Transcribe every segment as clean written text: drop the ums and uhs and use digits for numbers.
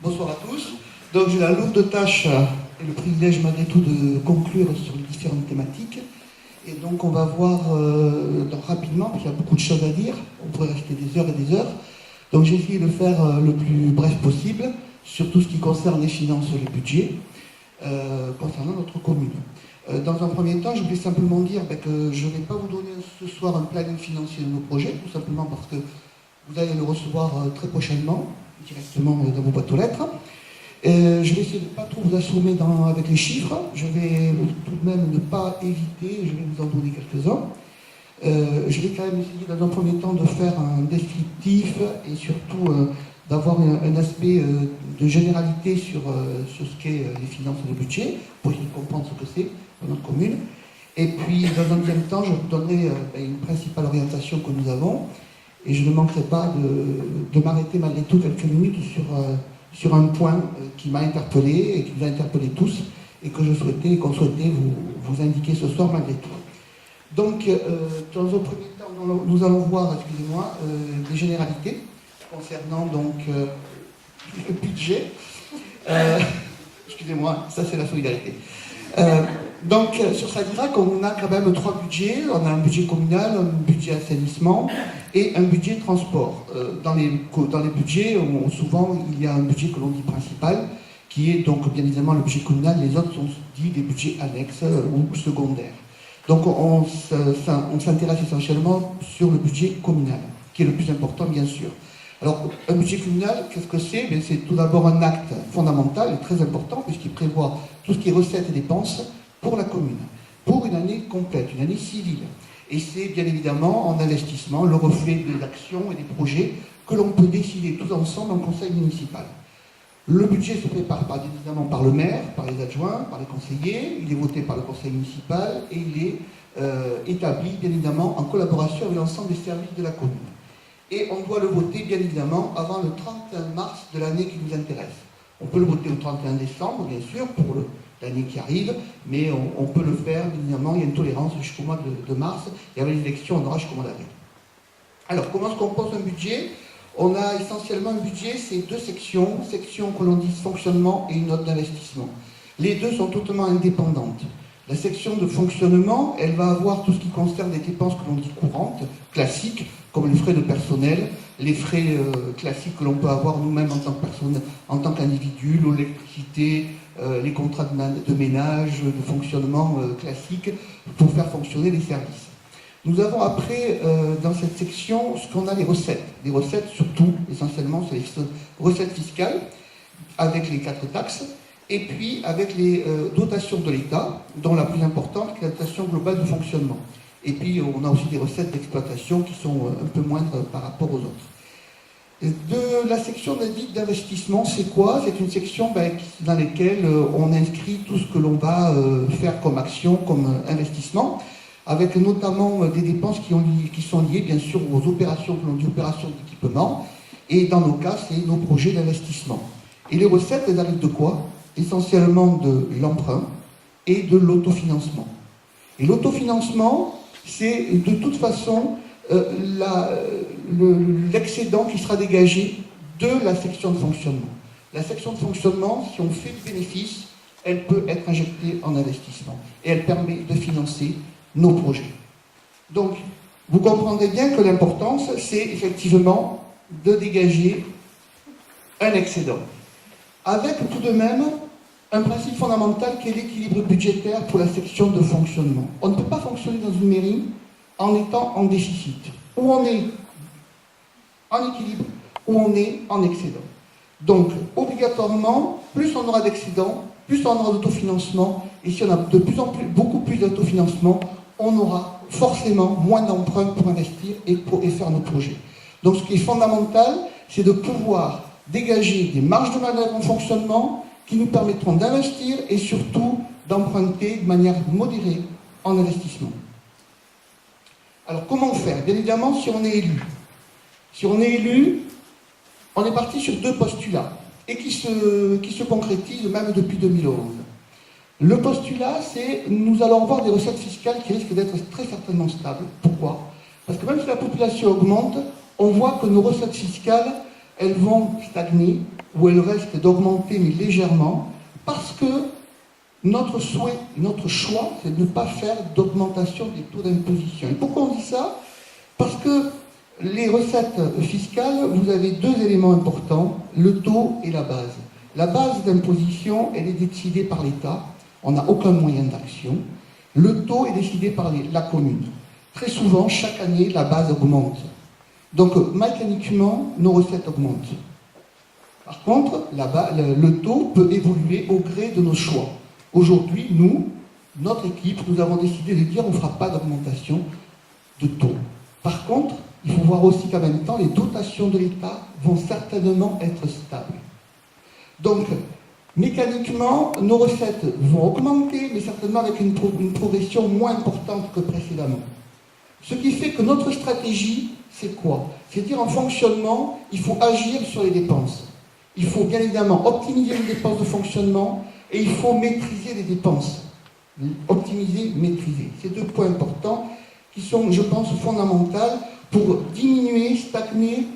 Bonsoir à tous. Donc j'ai la lourde tâche et le privilège malgré tout de conclure sur les différentes thématiques. Et donc on va voir rapidement, parce qu'il y a beaucoup de choses à dire, on pourrait rester des heures et des heures. Donc j'ai essayé de faire le plus bref possible sur tout ce qui concerne les finances et le budget concernant notre commune. Dans un premier temps, je voulais simplement dire que je ne vais pas vous donner ce soir un planning financier de nos projets, tout simplement parce que vous allez le recevoir très prochainement, directement dans vos boîtes aux lettres. Je vais essayer de ne pas trop vous assommer avec les chiffres. Je vais tout de même ne pas éviter, je vais vous en donner quelques-uns. Je vais quand même essayer dans un premier temps de faire un descriptif et surtout d'avoir un aspect de généralité sur ce qu'est les finances et le budget, pour essayer de comprendre ce que c'est dans notre commune. Et puis, dans un deuxième temps, je vous donnerai une principale orientation que nous avons. Et je ne manquerai pas de m'arrêter malgré tout quelques minutes sur un point qui m'a interpellé et qui vous a interpellé tous et que je souhaitais et qu'on souhaitait vous indiquer ce soir malgré tout. Donc, dans un premier temps, nous allons voir, excusez-moi, des généralités concernant donc le budget. Excusez-moi, ça c'est la solidarité. Donc, sur Sadirac, on a quand même 3 budgets. On a un budget communal, un budget assainissement et un budget transport. Dans les budgets, souvent, il y a un budget que l'on dit principal, qui est donc bien évidemment le budget communal. Les autres sont dits des budgets annexes ou secondaires. Donc, on s'intéresse essentiellement sur le budget communal, qui est le plus important, bien sûr. Alors, un budget communal, qu'est-ce que c'est? C'est tout d'abord un acte fondamental et très important, puisqu'il prévoit tout ce qui est recettes et dépenses pour la commune, pour une année complète, une année civile. Et c'est bien évidemment en investissement le reflet des actions et des projets que l'on peut décider tous ensemble en conseil municipal. Le budget se prépare bien évidemment par le maire, par les adjoints, par les conseillers, il est voté par le conseil municipal et il est établi bien évidemment en collaboration avec l'ensemble des services de la commune. Et on doit le voter bien évidemment avant le 31 mars de l'année qui nous intéresse. On peut le voter au 31 décembre, bien sûr, pour l'année qui arrive, mais on peut le faire, bien évidemment, il y a une tolérance jusqu'au mois de mars, et avec les élections, on aura jusqu'au mois d'avril. Alors, comment se compose un budget? On a essentiellement un budget, c'est 2 sections, section que l'on dit fonctionnement et une autre d'investissement. Les deux sont totalement indépendantes. La section de fonctionnement, elle va avoir tout ce qui concerne les dépenses que l'on dit courantes, classiques, comme les frais de personnel, les frais classiques que l'on peut avoir nous-mêmes en tant qu'individu, l'électricité, les contrats de ménage, de fonctionnement classique pour faire fonctionner les services. Nous avons après, dans cette section, ce qu'on a les recettes. Les recettes, surtout, essentiellement, c'est les recettes fiscales, avec les 4 taxes, et puis avec les dotations de l'État, dont la plus importante, qui est la dotation globale de fonctionnement. Et puis on a aussi des recettes d'exploitation qui sont un peu moindres par rapport aux autres. De la section d'investissement, c'est quoi? C'est une section dans laquelle on inscrit tout ce que l'on va faire comme action, comme investissement, avec notamment des dépenses qui sont liées bien sûr aux opérations que l'on dit opérations d'équipement, et dans nos cas, c'est nos projets d'investissement. Et les recettes, elles arrivent de quoi? Essentiellement de l'emprunt et de l'autofinancement. Et l'autofinancement, c'est de toute façon l'excédent qui sera dégagé de la section de fonctionnement. La section de fonctionnement, si on fait le bénéfice, elle peut être injectée en investissement. Et elle permet de financer nos projets. Donc, vous comprendrez bien que l'importance, c'est effectivement de dégager un excédent. Avec tout de même un principe fondamental qui est l'équilibre budgétaire pour la section de fonctionnement. On ne peut pas fonctionner dans une mairie en étant en déficit. Ou on est en équilibre, ou on est en excédent. Donc, obligatoirement, plus on aura d'excédent, plus on aura d'autofinancement, et si on a beaucoup plus d'autofinancement, on aura forcément moins d'emprunts pour investir et faire nos projets. Donc, ce qui est fondamental, c'est de pouvoir dégager des marges de manœuvre en fonctionnement qui nous permettront d'investir et surtout d'emprunter de manière modérée en investissement. Alors comment faire? Bien évidemment, si on est élu. Si on est élu, on est parti sur 2 postulats et qui se concrétisent même depuis 2011. Le postulat, c'est nous allons avoir des recettes fiscales qui risquent d'être très certainement stables. Pourquoi? Parce que même si la population augmente, on voit que nos recettes fiscales, elles vont stagner, où elle reste d'augmenter, mais légèrement, parce que notre souhait, notre choix, c'est de ne pas faire d'augmentation des taux d'imposition. Et pourquoi on dit ça? Parce que les recettes fiscales, vous avez deux éléments importants, le taux et la base. La base d'imposition, elle est décidée par l'État, on n'a aucun moyen d'action. Le taux est décidé par la commune. Très souvent, chaque année, la base augmente. Donc, mécaniquement, nos recettes augmentent. Par contre, le taux peut évoluer au gré de nos choix. Aujourd'hui, nous, notre équipe, nous avons décidé de dire on ne fera pas d'augmentation de taux. Par contre, il faut voir aussi qu'en même temps, les dotations de l'État vont certainement être stables. Donc, mécaniquement, nos recettes vont augmenter, mais certainement avec une progression moins importante que précédemment. Ce qui fait que notre stratégie, c'est quoi? C'est dire en fonctionnement, il faut agir sur les dépenses. Il faut bien évidemment optimiser les dépenses de fonctionnement et il faut maîtriser les dépenses. Optimiser, maîtriser. C'est deux points importants qui sont, je pense, fondamentaux pour diminuer, stagner,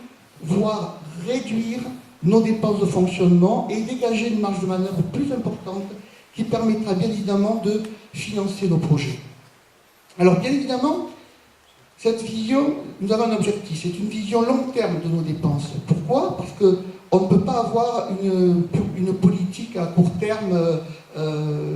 voire réduire nos dépenses de fonctionnement et dégager une marge de manœuvre plus importante qui permettra bien évidemment de financer nos projets. Alors bien évidemment, cette vision, nous avons un objectif, c'est une vision long terme de nos dépenses. Pourquoi? Parce qu'on ne peut pas avoir une politique à court terme,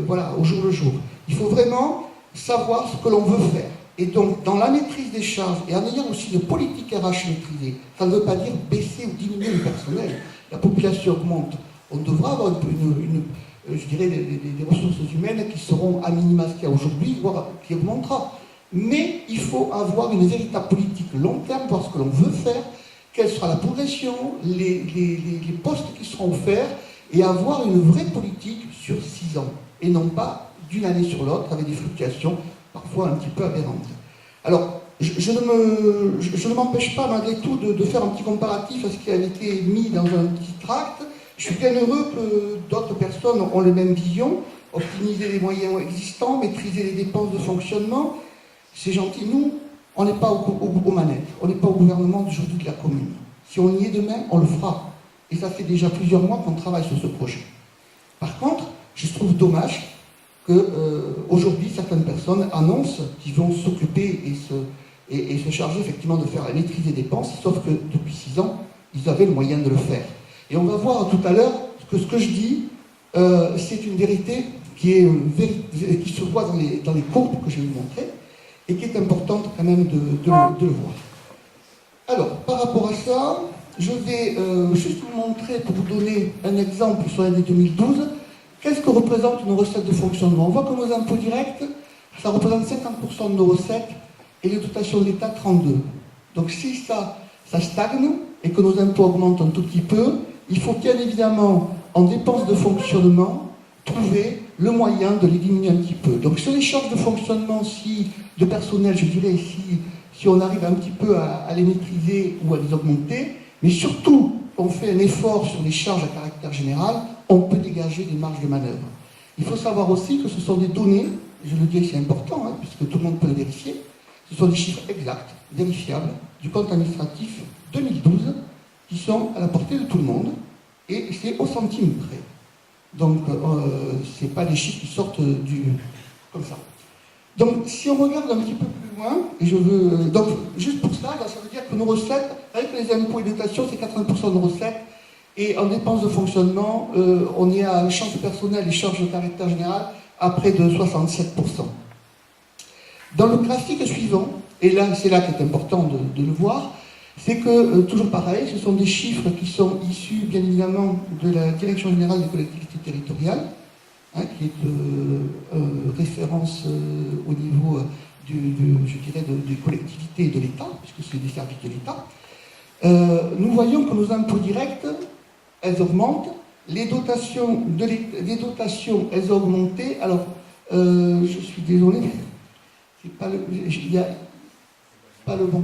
voilà, au jour le jour. Il faut vraiment savoir ce que l'on veut faire. Et donc, dans la maîtrise des charges, et en ayant aussi une politique RH maîtrisée, ça ne veut pas dire baisser ou diminuer le personnel. La population augmente. On devra avoir je dirais, des ressources humaines qui seront à minima ce qu'il y a aujourd'hui, voire qui augmentera. Mais il faut avoir une véritable politique long terme, voir ce que l'on veut faire, quelle sera la progression, les postes qui seront offerts, et avoir une vraie politique sur 6 ans, et non pas d'une année sur l'autre, avec des fluctuations parfois un petit peu aberrantes. Alors, je ne m'empêche pas malgré tout de faire un petit comparatif à ce qui a été mis dans un petit tract. Je suis bien heureux que d'autres personnes ont les mêmes visions, optimiser les moyens existants, maîtriser les dépenses de fonctionnement. C'est gentil, nous, on n'est pas aux manettes, on n'est pas au gouvernement d'aujourd'hui de la commune. Si on y est demain, on le fera. Et ça fait déjà plusieurs mois qu'on travaille sur ce projet. Par contre, je trouve dommage qu'aujourd'hui, certaines personnes annoncent qu'ils vont s'occuper et se charger effectivement de faire la maîtrise des dépenses, sauf que depuis 6 ans, ils avaient le moyen de le faire. Et on va voir tout à l'heure que ce que je dis, c'est une vérité qui se voit dans les courbes que je vais vous montrer, et qui est importante quand même de le voir. Alors, par rapport à ça, je vais juste vous montrer, pour vous donner un exemple sur l'année 2012, qu'est-ce que représentent nos recettes de fonctionnement. On voit que nos impôts directs, ça représente 50% de nos recettes, et les dotations de l'État, 32%. Donc si ça stagne, et que nos impôts augmentent un tout petit peu, il faut bien évidemment, en dépenses de fonctionnement, trouver le moyen de les diminuer un petit peu. Donc sur les charges de fonctionnement, de personnel, je dirais, si on arrive un petit peu à les maîtriser ou à les augmenter, mais surtout, on fait un effort sur les charges à caractère général, on peut dégager des marges de manœuvre. Il faut savoir aussi que ce sont des données, je le dis, c'est important, puisque tout le monde peut le vérifier, ce sont des chiffres exacts, vérifiables, du compte administratif 2012, qui sont à la portée de tout le monde, et c'est au centime près. Donc, ce n'est pas des chiffres qui sortent comme ça. Donc, si on regarde un petit peu plus loin, donc, juste pour ça veut dire que nos recettes, avec les impôts et dotations, c'est 80% de nos recettes, et en dépenses de fonctionnement, on est à charge de personnel et charges de caractère général à près de 67%. Dans le graphique suivant, et là, c'est là qu'il est important de le voir, c'est que, toujours pareil, ce sont des chiffres qui sont issus, bien évidemment, de la Direction générale des collectivités territoriales, qui est référence au niveau des collectivités et de l'État, puisque c'est des services de l'État. Nous voyons que nos impôts directs, elles augmentent, les dotations, elles ont augmenté. Alors, je suis désolé, il n'y a pas le bon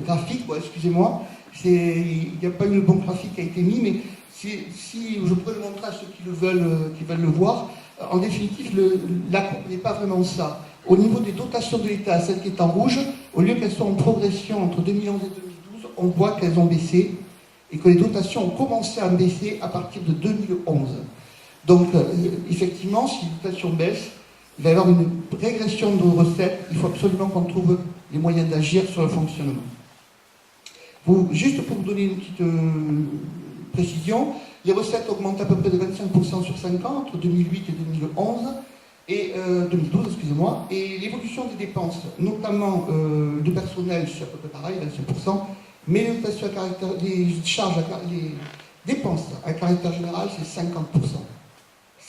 graphique, excusez-moi, il n'y a pas eu le bon graphique qui a été mis, mais si je pourrais le montrer à ceux qui veulent le voir, en définitive, la courbe n'est pas vraiment ça. Au niveau des dotations de l'État, celle qui est en rouge, au lieu qu'elles soient en progression entre 2011 et 2012, on voit qu'elles ont baissé. et que les dotations ont commencé à baisser à partir de 2011. Donc, effectivement, si les dotations baissent, il va y avoir une régression de recettes. Il faut absolument qu'on trouve les moyens d'agir sur le fonctionnement. Juste pour vous donner une petite précision, les recettes augmentent à peu près de 25% sur 5 ans, entre 2008 et 2011, et 2012, excusez-moi, et l'évolution des dépenses, notamment de personnel, c'est à peu près pareil, 25%, mais les dépenses à caractère général, c'est 50%.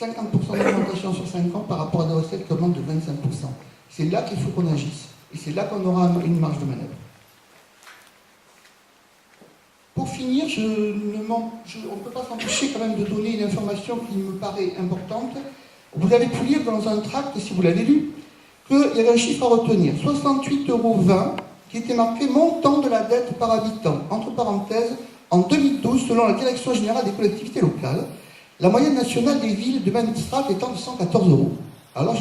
50% d'augmentation sur 5 ans par rapport à des recettes qui augmentent de 25%. C'est là qu'il faut qu'on agisse. Et c'est là qu'on aura une marge de manœuvre. Pour finir, on ne peut pas s'empêcher quand même de donner une information qui me paraît importante. Vous avez pu lire dans un tract, si vous l'avez lu, qu'il y avait un chiffre à retenir, 68,20 €, qui était marqué montant de la dette par habitant. Entre parenthèses, en 2012, selon la Direction générale des collectivités locales, la moyenne nationale des villes de même strate étant de 114 €. Alors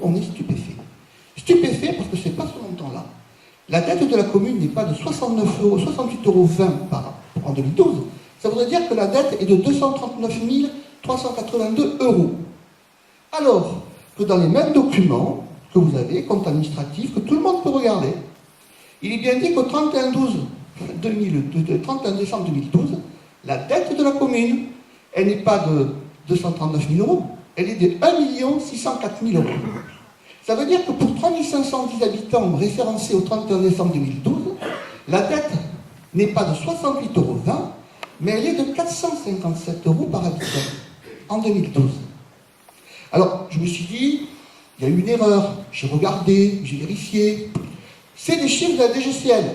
on est stupéfait. Stupéfait parce que ce n'est pas ce montant-là. La dette de la commune n'est pas de 68,20 € en 2012. Ça voudrait dire que la dette est de 239 382 €. Alors que dans les mêmes documents que vous avez, compte administratif, que tout le monde peut regarder, il est bien dit qu'au 31 décembre 2012, la dette de la commune, elle n'est pas de 239 000 €, elle est de 1 604 000 €. Ça veut dire que pour 3 510 habitants référencés au 31 décembre 2012, la dette n'est pas de 68,20 €, mais elle est de 457 € par habitant en 2012. Alors, je me suis dit, il y a eu une erreur, j'ai regardé, j'ai vérifié. C'est des chiffres de la DGCL,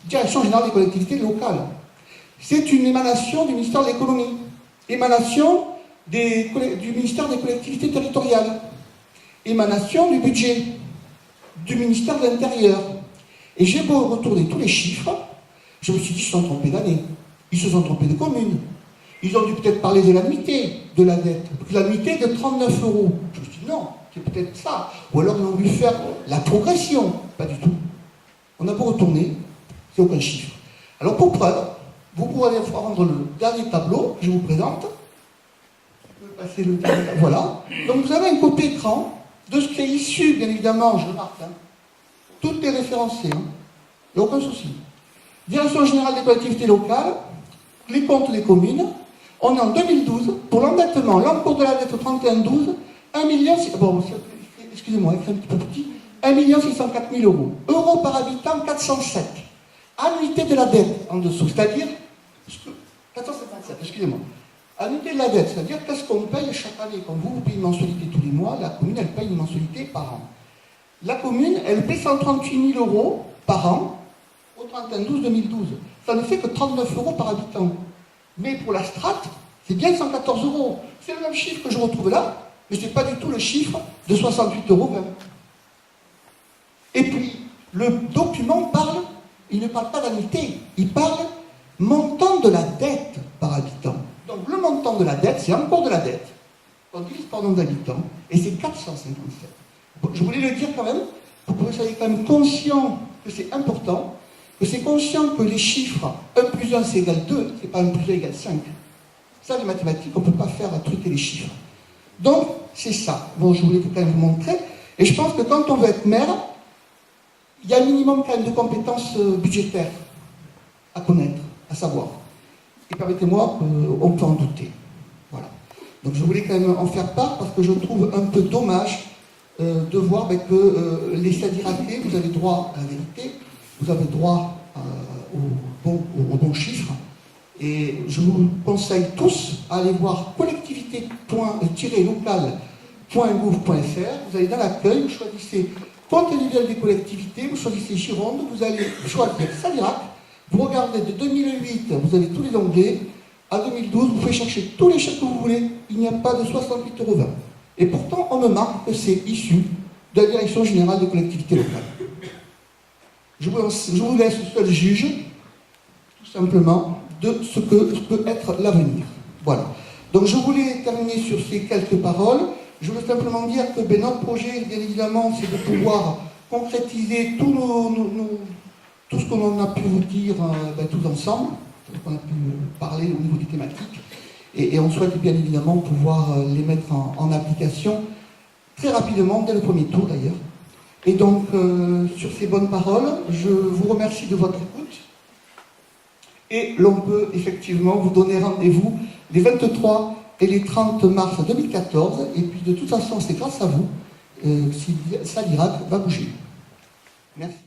Direction générale des collectivités locales. C'est une émanation du ministère de l'économie, émanation du ministère des collectivités territoriales, émanation du budget, du ministère de l'Intérieur. Et j'ai beau retourner tous les chiffres, je me suis dit, ils se sont trompés d'année, ils se sont trompés de commune. Ils ont dû peut-être parler de l'annuité de la dette. L'annuité de 39 €. Je me suis dit, non, c'est peut-être ça. Ou alors ils ont dû faire la progression. Pas du tout. On a beau retourner, c'est aucun chiffre. Alors pour preuve, vous pourrez prendre le dernier tableau que je vous présente. Je peux passer le dernier. Voilà. Donc vous avez une copie écran de ce qui est issu, bien évidemment, je le marque. Tout est référencé. Il n'y a aucun souci. Direction générale des collectivités locales, les comptes des communes. On est en 2012, pour l'endettement, l'encours de la dette au 31-12, 1 million, bon, excusez-moi, c'est un petit peu petit, 1 604 000 €. Euros par habitant, 407. Annuité de la dette en dessous, c'est-à-dire, 457, excusez-moi. Annuité de la dette, c'est-à-dire qu'est-ce qu'on paye chaque année. Quand vous payez une mensualité tous les mois, la commune, elle paye une mensualité par an. La commune, elle paie 138 000 € par an au 31-12-2012. Ça ne fait que 39 € par habitant. Mais pour la strate, c'est bien 114 €. C'est le même chiffre que je retrouve là, mais ce n'est pas du tout le chiffre de 68,20 €. Et puis, le document parle, il ne parle pas d'annuité, il parle montant de la dette par habitant. Donc le montant de la dette, c'est encore de la dette, on divise par nombre d'habitants, et c'est 457. Bon, je voulais le dire quand même, pour que vous soyez quand même conscient que c'est important, que c'est conscient que les chiffres 1 plus 1 c'est égal 2, c'est pas 1 plus 1 égale 5. Ça, les mathématiques, on ne peut pas faire truquer les chiffres. Donc, c'est ça. Bon, je voulais quand même vous montrer. Et je pense que quand on veut être maire, il y a un minimum quand même de compétences budgétaires à connaître, à savoir. Et permettez-moi, on peut en douter. Voilà. Donc je voulais quand même en faire part parce que je trouve un peu dommage de voir que les Sadiracés, vous avez droit à la vérité, vous avez droit au bon chiffre. Et je vous conseille tous à aller voir collectivité-local.gouv.fr. Vous allez dans l'accueil, vous choisissez compte individuel des collectivités, vous choisissez Gironde, vous allez choisir Sadirac. Vous regardez de 2008, vous avez tous les onglets. À 2012, vous pouvez chercher tous les chèques que vous voulez. Il n'y a pas de 68,20 €. Et pourtant, on me marque que c'est issu de la Direction générale des collectivités locales. Je vous laisse seul juge, tout simplement, de ce que peut être l'avenir. Voilà. Donc je voulais terminer sur ces quelques paroles. Je veux simplement dire que notre projet, bien évidemment, c'est de pouvoir concrétiser tout ce qu'on a pu vous dire tous ensemble. qu'on a pu parler au niveau des thématiques. Et on souhaite bien évidemment pouvoir les mettre en application très rapidement, dès le premier tour d'ailleurs. Et donc, sur ces bonnes paroles, je vous remercie de votre écoute. Et l'on peut effectivement vous donner rendez-vous les 23 et les 30 mars 2014. Et puis de toute façon, c'est grâce à vous si Salirac va bouger. Merci.